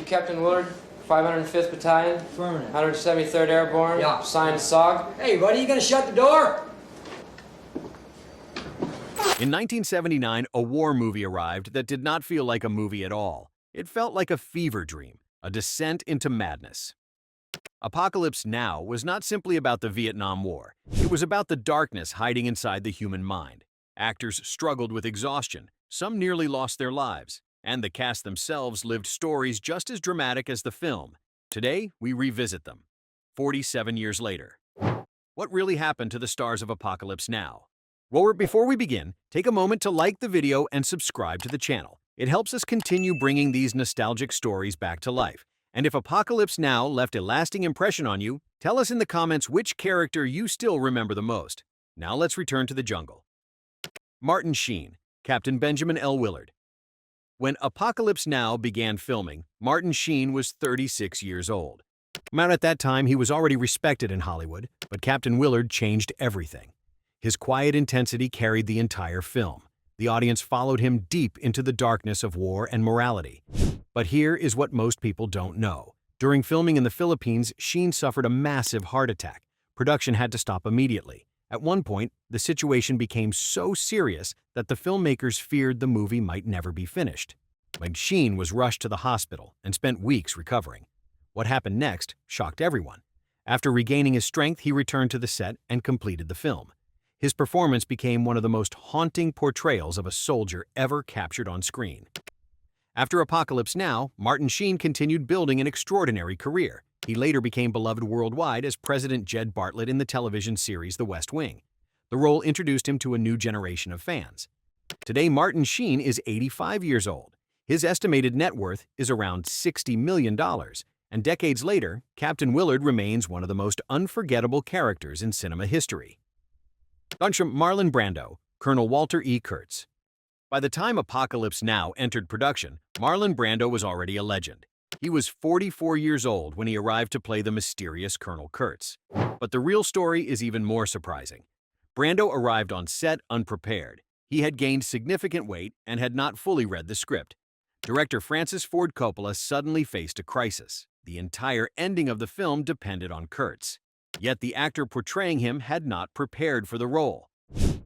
Captain Willard, 505th Battalion, Affirmative. 173rd Airborne. Yeah. Signed, SOG. Hey, buddy, you gonna shut the door? In 1979, a war movie arrived that did not feel like a movie at all. It felt like a fever dream, a descent into madness. Apocalypse Now was not simply about the Vietnam War. It was about the darkness hiding inside the human mind. Actors struggled with exhaustion, some nearly lost their lives, and the cast themselves lived stories just as dramatic as the film. Today, we revisit them, 47 years later. What really happened to the stars of Apocalypse Now? Well, before we begin, take a moment to like the video and subscribe to the channel. It helps us continue bringing these nostalgic stories back to life. And if Apocalypse Now left a lasting impression on you, tell us in the comments which character you still remember the most. Now let's return to the jungle. Martin Sheen, Captain Benjamin L. Willard. When Apocalypse Now began filming, Martin Sheen was 36 years old. At that time, he was already respected in Hollywood, but Captain Willard changed everything. His quiet intensity carried the entire film. The audience followed him deep into the darkness of war and morality. But here is what most people don't know. During filming in the Philippines, Sheen suffered a massive heart attack. Production had to stop immediately. At one point, the situation became so serious that the filmmakers feared the movie might never be finished. When Sheen was rushed to the hospital and spent weeks recovering. What happened next shocked everyone. After regaining his strength, he returned to the set and completed the film. His performance became one of the most haunting portrayals of a soldier ever captured on screen. After Apocalypse Now, Martin Sheen continued building an extraordinary career. He later became beloved worldwide as President Jed Bartlet in the television series The West Wing. The role introduced him to a new generation of fans. Today, Martin Sheen is 85 years old. His estimated net worth is around $60 million, and decades later, Captain Willard remains one of the most unforgettable characters in cinema history. Marlon Brando, Colonel Walter E. Kurtz. By the time Apocalypse Now entered production, Marlon Brando was already a legend. He was 44 years old when he arrived to play the mysterious Colonel Kurtz. But the real story is even more surprising. Brando arrived on set unprepared. He had gained significant weight and had not fully read the script. Director Francis Ford Coppola suddenly faced a crisis. The entire ending of the film depended on Kurtz. Yet the actor portraying him had not prepared for the role.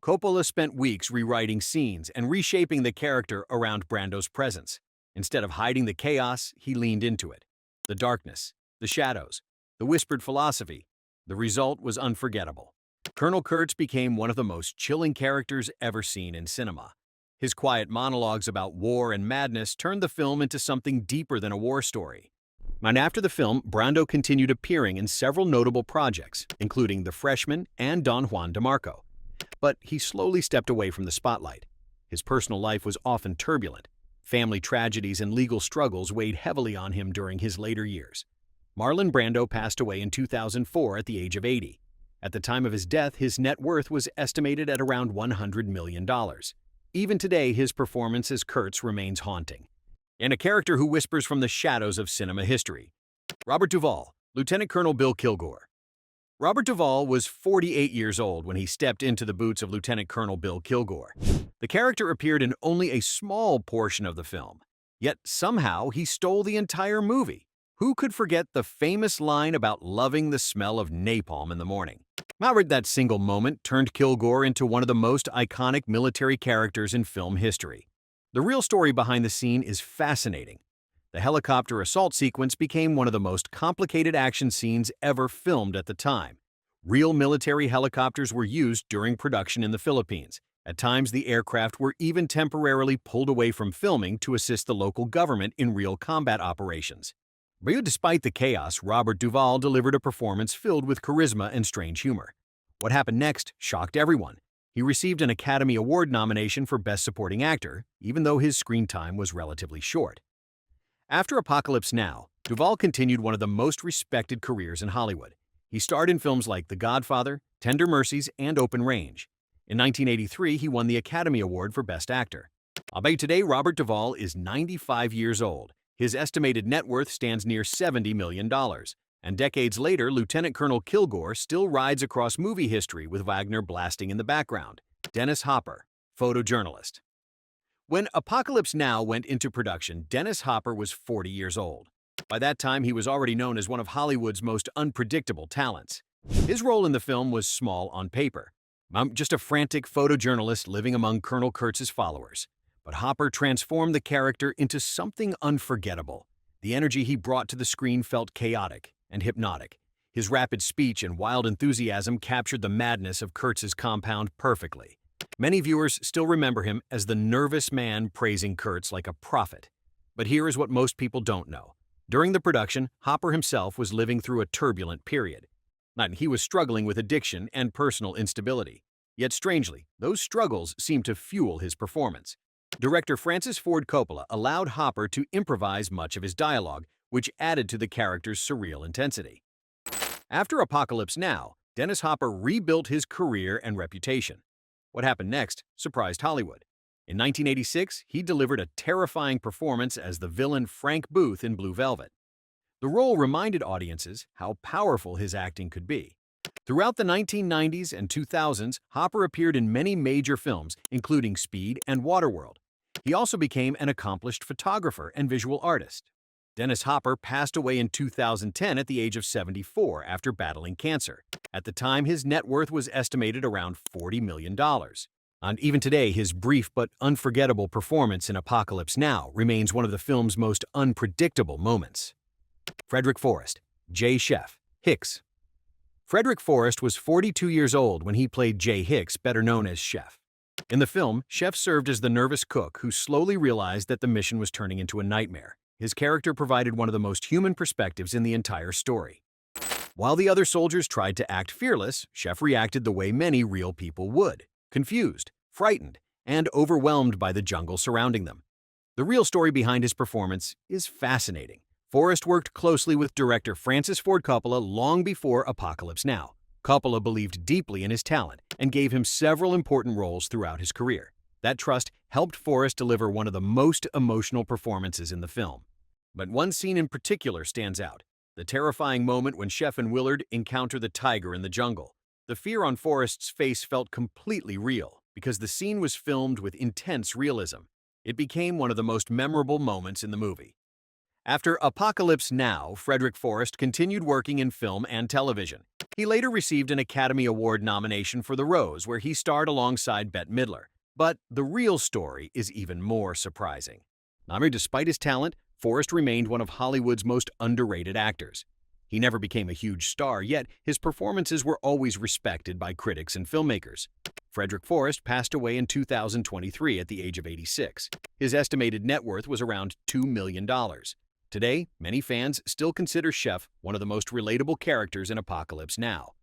Coppola spent weeks rewriting scenes and reshaping the character around Brando's presence. Instead of hiding the chaos, he leaned into it. The darkness, the shadows, the whispered philosophy. The result was unforgettable. Colonel Kurtz became one of the most chilling characters ever seen in cinema. His quiet monologues about war and madness turned the film into something deeper than a war story. And after the film, Brando continued appearing in several notable projects, including The Freshman and Don Juan DeMarco. But he slowly stepped away from the spotlight. His personal life was often turbulent. Family tragedies and legal struggles weighed heavily on him during his later years. Marlon Brando passed away in 2004 at the age of 80. At the time of his death, his net worth was estimated at around $100 million. Even today, his performance as Kurtz remains haunting. And a character who whispers from the shadows of cinema history. Robert Duvall, Lieutenant Colonel Bill Kilgore. Robert Duvall was 48 years old when he stepped into the boots of Lieutenant Colonel Bill Kilgore. The character appeared in only a small portion of the film, yet somehow he stole the entire movie. Who could forget the famous line about loving the smell of napalm in the morning? However, that single moment turned Kilgore into one of the most iconic military characters in film history. The real story behind the scene is fascinating. The helicopter assault sequence became one of the most complicated action scenes ever filmed at the time. Real military helicopters were used during production in the Philippines. At times, the aircraft were even temporarily pulled away from filming to assist the local government in real combat operations. But despite the chaos, Robert Duvall delivered a performance filled with charisma and strange humor. What happened next shocked everyone. He received an Academy Award nomination for Best Supporting Actor, even though his screen time was relatively short. After Apocalypse Now, Duvall continued one of the most respected careers in Hollywood. He starred in films like The Godfather, Tender Mercies, and Open Range. In 1983, he won the Academy Award for Best Actor. Albeit today, Robert Duvall is 95 years old. His estimated net worth stands near $70 million. And decades later, Lieutenant Colonel Kilgore still rides across movie history with Wagner blasting in the background. Dennis Hopper, photojournalist. When Apocalypse Now went into production, Dennis Hopper was 40 years old. By that time, he was already known as one of Hollywood's most unpredictable talents. His role in the film was small on paper. I'm just a frantic photojournalist living among Colonel Kurtz's followers. But Hopper transformed the character into something unforgettable. The energy he brought to the screen felt chaotic and hypnotic. His rapid speech and wild enthusiasm captured the madness of Kurtz's compound perfectly. Many viewers still remember him as the nervous man praising Kurtz like a prophet. But here is what most people don't know. During the production, Hopper himself was living through a turbulent period. He was struggling with addiction and personal instability. Yet strangely, those struggles seemed to fuel his performance. Director Francis Ford Coppola allowed Hopper to improvise much of his dialogue, which added to the character's surreal intensity. After Apocalypse Now, Dennis Hopper rebuilt his career and reputation. What happened next surprised Hollywood. In 1986, he delivered a terrifying performance as the villain Frank Booth in Blue Velvet. The role reminded audiences how powerful his acting could be. Throughout the 1990s and 2000s, Hopper appeared in many major films, including Speed and Waterworld. He also became an accomplished photographer and visual artist. Dennis Hopper passed away in 2010 at the age of 74 after battling cancer. At the time, his net worth was estimated around $40 million. And even today, his brief but unforgettable performance in Apocalypse Now remains one of the film's most unpredictable moments. Frederick Forrest, Jay Chef, Hicks. Frederick Forrest was 42 years old when he played Jay Hicks, better known as Chef. In the film, Chef served as the nervous cook who slowly realized that the mission was turning into a nightmare. His character provided one of the most human perspectives in the entire story. While the other soldiers tried to act fearless, Chef reacted the way many real people would, confused, frightened, and overwhelmed by the jungle surrounding them. The real story behind his performance is fascinating. Forrest worked closely with director Francis Ford Coppola long before Apocalypse Now. Coppola believed deeply in his talent and gave him several important roles throughout his career. That trust helped Forrest deliver one of the most emotional performances in the film. But one scene in particular stands out, the terrifying moment when Chef and Willard encounter the tiger in the jungle. The fear on Forrest's face felt completely real because the scene was filmed with intense realism. It became one of the most memorable moments in the movie. After Apocalypse Now, Frederick Forrest continued working in film and television. He later received an Academy Award nomination for The Rose, where he starred alongside Bette Midler. But the real story is even more surprising. Despite his talent, Forrest remained one of Hollywood's most underrated actors. He never became a huge star, yet his performances were always respected by critics and filmmakers. Frederick Forrest passed away in 2023 at the age of 86. His estimated net worth was around $2 million. Today, many fans still consider Chef one of the most relatable characters in Apocalypse Now.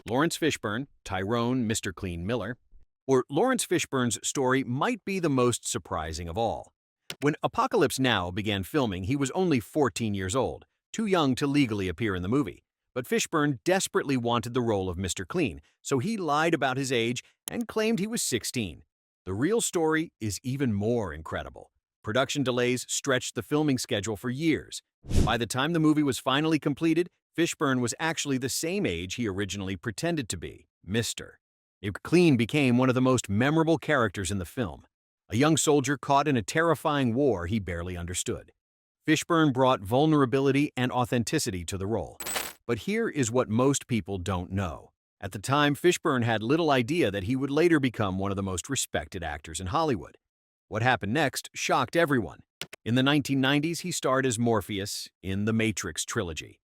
Laurence Fishburne, Tyrone Mr. Clean Miller, or Laurence Fishburne's story might be the most surprising of all. When Apocalypse Now began filming, he was only 14 years old, too young to legally appear in the movie. But Fishburne desperately wanted the role of Mr. Clean, so he lied about his age and claimed he was 16. The real story is even more incredible. Production delays stretched the filming schedule for years. By the time the movie was finally completed, Fishburne was actually the same age he originally pretended to be, Mr. Clean became one of the most memorable characters in the film, a young soldier caught in a terrifying war he barely understood. Fishburne brought vulnerability and authenticity to the role. But here is what most people don't know. At the time, Fishburne had little idea that he would later become one of the most respected actors in Hollywood. What happened next shocked everyone. In the 1990s, he starred as Morpheus in the Matrix trilogy.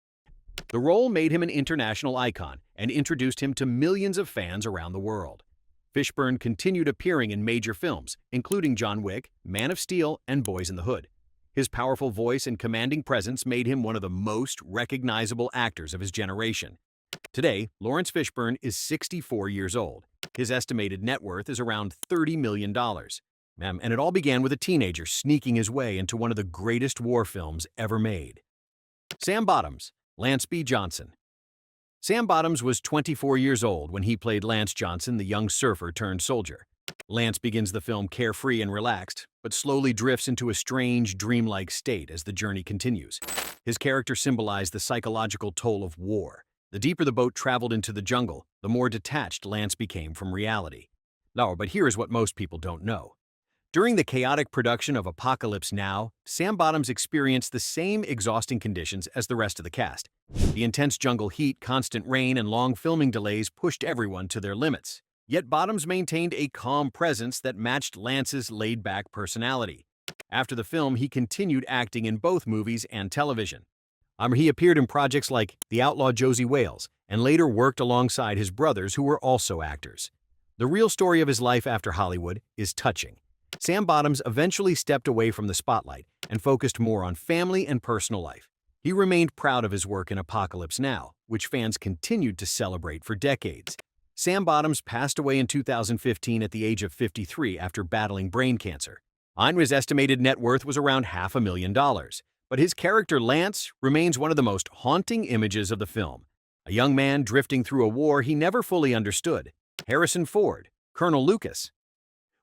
The role made him an international icon and introduced him to millions of fans around the world. Fishburne continued appearing in major films, including John Wick, Man of Steel, and Boys in the Hood. His powerful voice and commanding presence made him one of the most recognizable actors of his generation. Today, Laurence Fishburne is 64 years old. His estimated net worth is around $30 million. And it all began with a teenager sneaking his way into one of the greatest war films ever made. Sam Bottoms, Lance B. Johnson. Sam Bottoms was 24 years old when he played Lance Johnson, the young surfer turned soldier. Lance begins the film carefree and relaxed, but slowly drifts into a strange, dreamlike state as the journey continues. His character symbolized the psychological toll of war. The deeper the boat traveled into the jungle, the more detached Lance became from reality. But here is what most people don't know. During the chaotic production of Apocalypse Now, Sam Bottoms experienced the same exhausting conditions as the rest of the cast. The intense jungle heat, constant rain, and long filming delays pushed everyone to their limits. Yet Bottoms maintained a calm presence that matched Lance's laid-back personality. After the film, he continued acting in both movies and television. He appeared in projects like The Outlaw Josie Wales, and later worked alongside his brothers who were also actors. The real story of his life after Hollywood is touching. Sam Bottoms eventually stepped away from the spotlight and focused more on family and personal life. He remained proud of his work in Apocalypse Now, which fans continued to celebrate for decades. Sam Bottoms passed away in 2015 at the age of 53 after battling brain cancer. His estimated net worth was around $500,000, but his character Lance remains one of the most haunting images of the film. A young man drifting through a war he never fully understood. Harrison Ford, Colonel Lucas.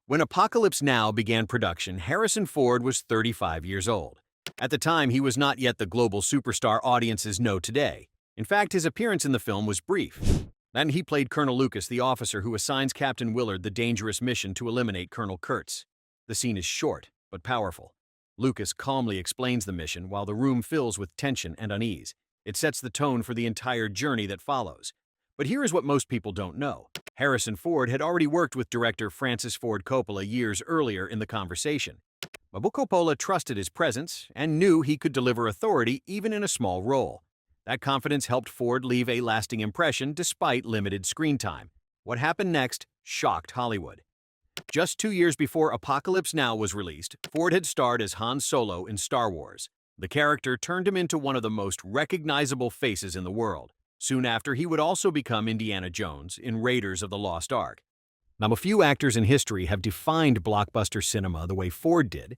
When Apocalypse Now began production, Harrison Ford was 35 years old. At the time, he was not yet the global superstar audiences know today. In fact, his appearance in the film was brief. Then he played Colonel Lucas, the officer who assigns Captain Willard the dangerous mission to eliminate Colonel Kurtz. The scene is short, but powerful. Lucas calmly explains the mission while the room fills with tension and unease. It sets the tone for the entire journey that follows. But here is what most people don't know. Harrison Ford had already worked with director Francis Ford Coppola years earlier in the conversation. But Coppola trusted his presence and knew he could deliver authority even in a small role. That confidence helped Ford leave a lasting impression despite limited screen time. What happened next shocked Hollywood. Just 2 years before Apocalypse Now was released, Ford had starred as Han Solo in Star Wars. The character turned him into one of the most recognizable faces in the world. Soon after, he would also become Indiana Jones in Raiders of the Lost Ark. Now, a few actors in history have defined blockbuster cinema the way Ford did.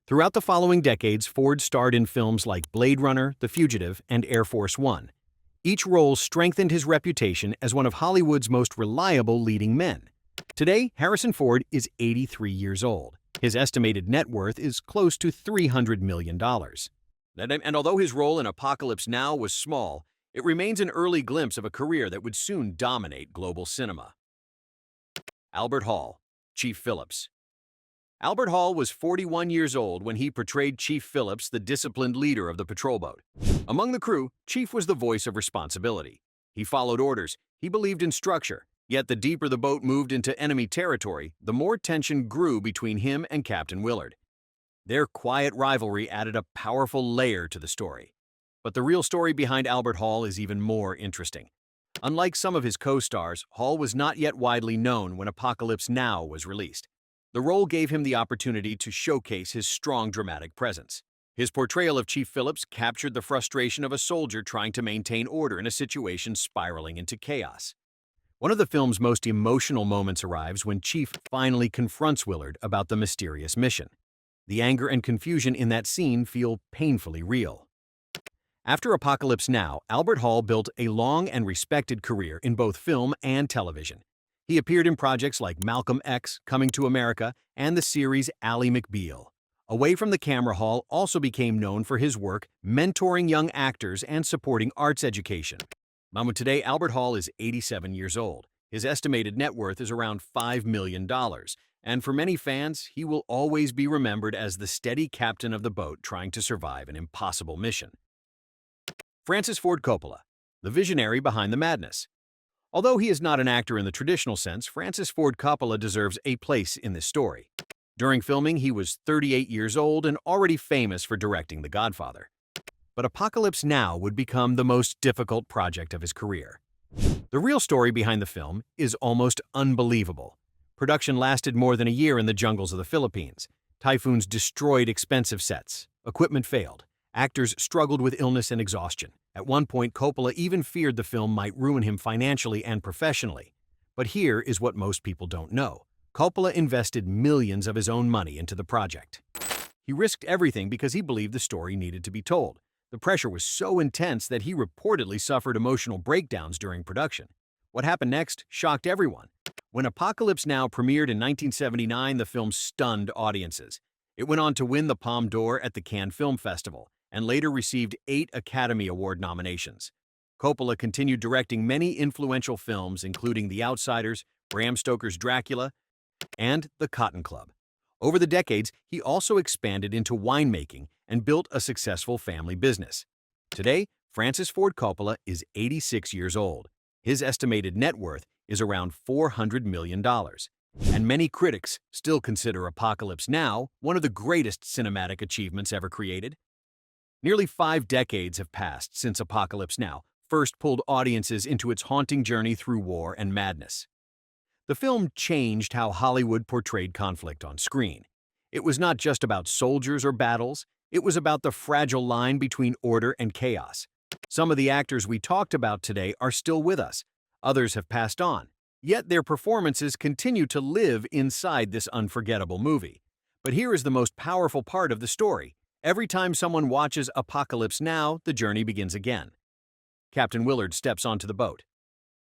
Throughout the following decades, Ford starred in films like Blade Runner, The Fugitive, and Air Force One. Each role strengthened his reputation as one of Hollywood's most reliable leading men. Today, Harrison Ford is 83 years old. His estimated net worth is close to $300 million. And although his role in Apocalypse Now was small, it remains an early glimpse of a career that would soon dominate global cinema. Albert Hall, Chief Phillips. Albert Hall was 41 years old when he portrayed Chief Phillips, the disciplined leader of the patrol boat. Among the crew, Chief was the voice of responsibility. He followed orders, he believed in structure, yet the deeper the boat moved into enemy territory, the more tension grew between him and Captain Willard. Their quiet rivalry added a powerful layer to the story. But the real story behind Albert Hall is even more interesting. Unlike some of his co-stars, Hall was not yet widely known when Apocalypse Now was released. The role gave him the opportunity to showcase his strong dramatic presence. His portrayal of Chief Phillips captured the frustration of a soldier trying to maintain order in a situation spiraling into chaos. One of the film's most emotional moments arrives when Chief finally confronts Willard about the mysterious mission. The anger and confusion in that scene feel painfully real. After Apocalypse Now, Albert Hall built a long and respected career in both film and television. He appeared in projects like Malcolm X, Coming to America, and the series Ally McBeal. Away from the camera, Hall also became known for his work mentoring young actors and supporting arts education. Today, Albert Hall is 87 years old. His estimated net worth is around $5 million, and for many fans, he will always be remembered as the steady captain of the boat trying to survive an impossible mission. Francis Ford Coppola, the visionary behind the madness. Although he is not an actor in the traditional sense, Francis Ford Coppola deserves a place in this story. During filming, he was 38 years old and already famous for directing The Godfather. But Apocalypse Now would become the most difficult project of his career. The real story behind the film is almost unbelievable. Production lasted more than a year in the jungles of the Philippines. Typhoons destroyed expensive sets. Equipment failed. Actors struggled with illness and exhaustion. At one point, Coppola even feared the film might ruin him financially and professionally. But here is what most people don't know. Coppola invested millions of his own money into the project. He risked everything because he believed the story needed to be told. The pressure was so intense that he reportedly suffered emotional breakdowns during production. What happened next shocked everyone. When Apocalypse Now premiered in 1979, the film stunned audiences. It went on to win the Palme d'Or at the Cannes Film Festival, and later received 8 Academy Award nominations. Coppola continued directing many influential films, including The Outsiders, Bram Stoker's Dracula, and The Cotton Club. Over the decades, he also expanded into winemaking and built a successful family business. Today, Francis Ford Coppola is 86 years old. His estimated net worth is around $400 million. And many critics still consider Apocalypse Now one of the greatest cinematic achievements ever created. Nearly 5 decades have passed since Apocalypse Now first pulled audiences into its haunting journey through war and madness. The film changed how Hollywood portrayed conflict on screen. It was not just about soldiers or battles, it was about the fragile line between order and chaos. Some of the actors we talked about today are still with us. Others have passed on, yet their performances continue to live inside this unforgettable movie. But here is the most powerful part of the story. Every time someone watches Apocalypse Now, the journey begins again. Captain Willard steps onto the boat.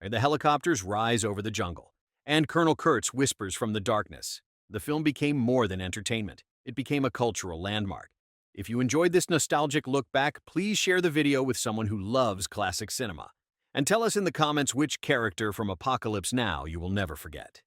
The helicopters rise over the jungle, and Colonel Kurtz whispers from the darkness. The film became more than entertainment. It became a cultural landmark. If you enjoyed this nostalgic look back, please share the video with someone who loves classic cinema. And tell us in the comments which character from Apocalypse Now you will never forget.